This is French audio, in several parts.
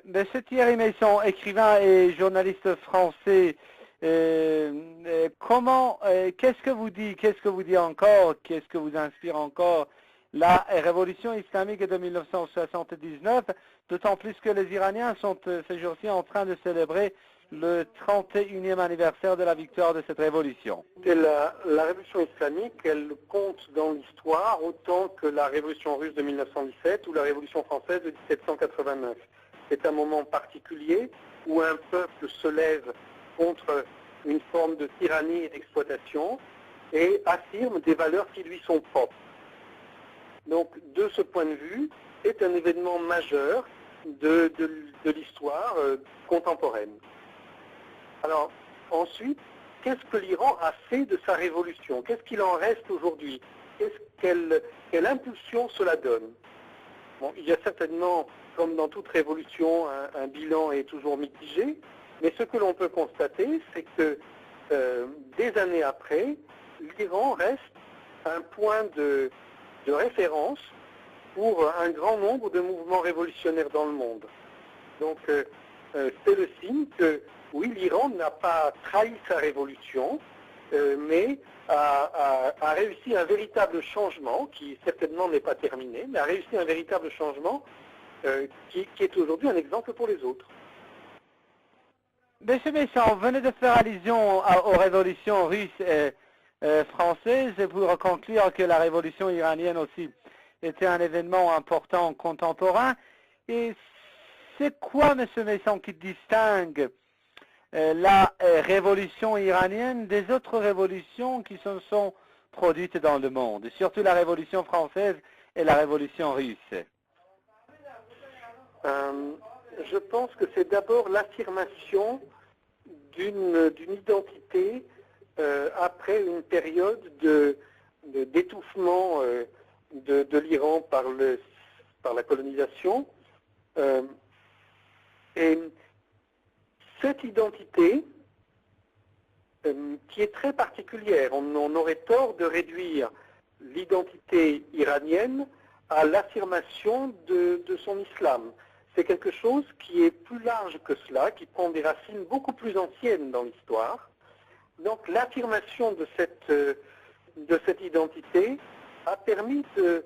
Monsieur Thierry Meyssan, écrivain et journaliste français, qu'est-ce que vous dit encore, qu'est-ce que vous inspire encore la révolution islamique de 1979, d'autant plus que les Iraniens sont ces jours-ci en train de célébrer le 31e anniversaire de la victoire de cette révolution. La révolution islamique, elle compte dans l'histoire autant que la révolution russe de 1917 ou la révolution française de 1789. C'est un moment particulier où un peuple se lève contre une forme de tyrannie et d'exploitation et affirme des valeurs qui lui sont propres. Donc, de ce point de vue, c'est un événement majeur de l'histoire contemporaine. Alors, ensuite, qu'est-ce que l'Iran a fait de sa révolution? Qu'est-ce qu'il en reste aujourd'hui? Quelle impulsion cela donne? Bon, il y a certainement, comme dans toute révolution, un bilan est toujours mitigé, mais ce que l'on peut constater, c'est que des années après, l'Iran reste un point de référence pour un grand nombre de mouvements révolutionnaires dans le monde. Donc, c'est le signe que, oui, l'Iran n'a pas trahi sa révolution, mais a réussi un véritable changement, qui certainement n'est pas terminé, mais a réussi un véritable changement qui est aujourd'hui un exemple pour les autres. Monsieur Meyssan, vous venez de faire allusion aux révolutions russes et françaises pour conclure que la révolution iranienne aussi était un événement important contemporain. Et c'est quoi, monsieur Meyssan, qui distingue la révolution iranienne des autres révolutions qui se sont produites dans le monde, surtout la révolution française et la révolution russe? Je pense que c'est d'abord l'affirmation d'une identité après une période d'étouffement de l'Iran par la colonisation. Et cette identité, qui est très particulière, on aurait tort de réduire l'identité iranienne à l'affirmation de son islam. C'est quelque chose qui est plus large que cela, qui prend des racines beaucoup plus anciennes dans l'histoire. Donc l'affirmation de cette identité a permis de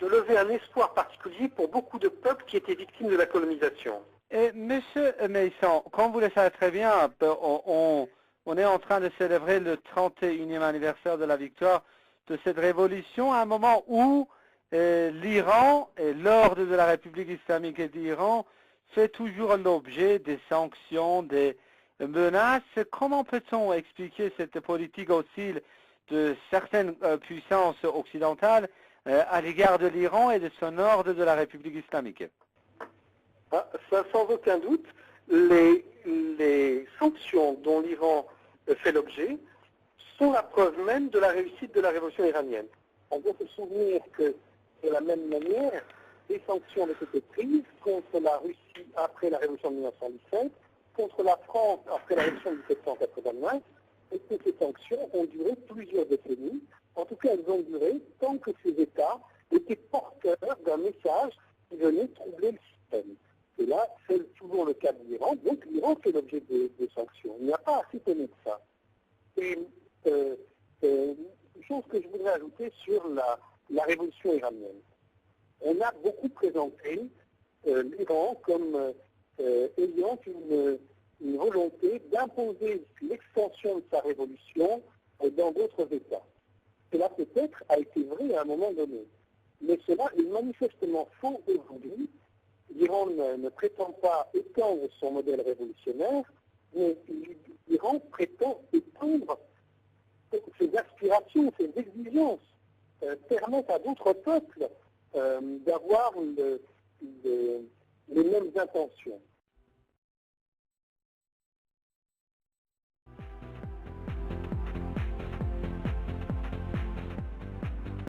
lever un espoir particulier pour beaucoup de peuples qui étaient victimes de la colonisation. Et Monsieur Meyssan, comme vous le savez très bien, on est en train de célébrer le 31e anniversaire de la victoire de cette révolution, à un moment où l'Iran et l'ordre de la République islamique d'Iran fait toujours l'objet des sanctions, des menaces. Comment peut-on expliquer cette politique hostile de certaines puissances occidentales à l'égard de l'Iran et de son ordre de la République islamique? Ça, sans aucun doute, les sanctions dont l'Iran fait l'objet sont la preuve même de la réussite de la révolution iranienne. On peut se souvenir que, de la même manière, des sanctions ont été prises contre la Russie après la révolution de 1917, contre la France après la révolution de 1789, et que ces sanctions ont duré plusieurs décennies. En tout cas, elles ont duré tant que ces États étaient porteurs d'un message qui venait troubler le système. Et là, c'est toujours le cas de l'Iran. Donc l'Iran fait l'objet de sanctions. Il n'y a pas à s'étonner de ça. Et une chose que je voudrais ajouter sur la révolution iranienne. On a beaucoup présenté l'Iran comme ayant une volonté d'imposer l'extension de sa révolution dans d'autres États. Cela peut-être a été vrai à un moment donné. Mais cela est manifestement faux aujourd'hui. L'Iran ne prétend pas étendre son modèle révolutionnaire, mais l'Iran prétend étendre ses aspirations, ses exigences, permettre à d'autres peuples d'avoir les mêmes intentions.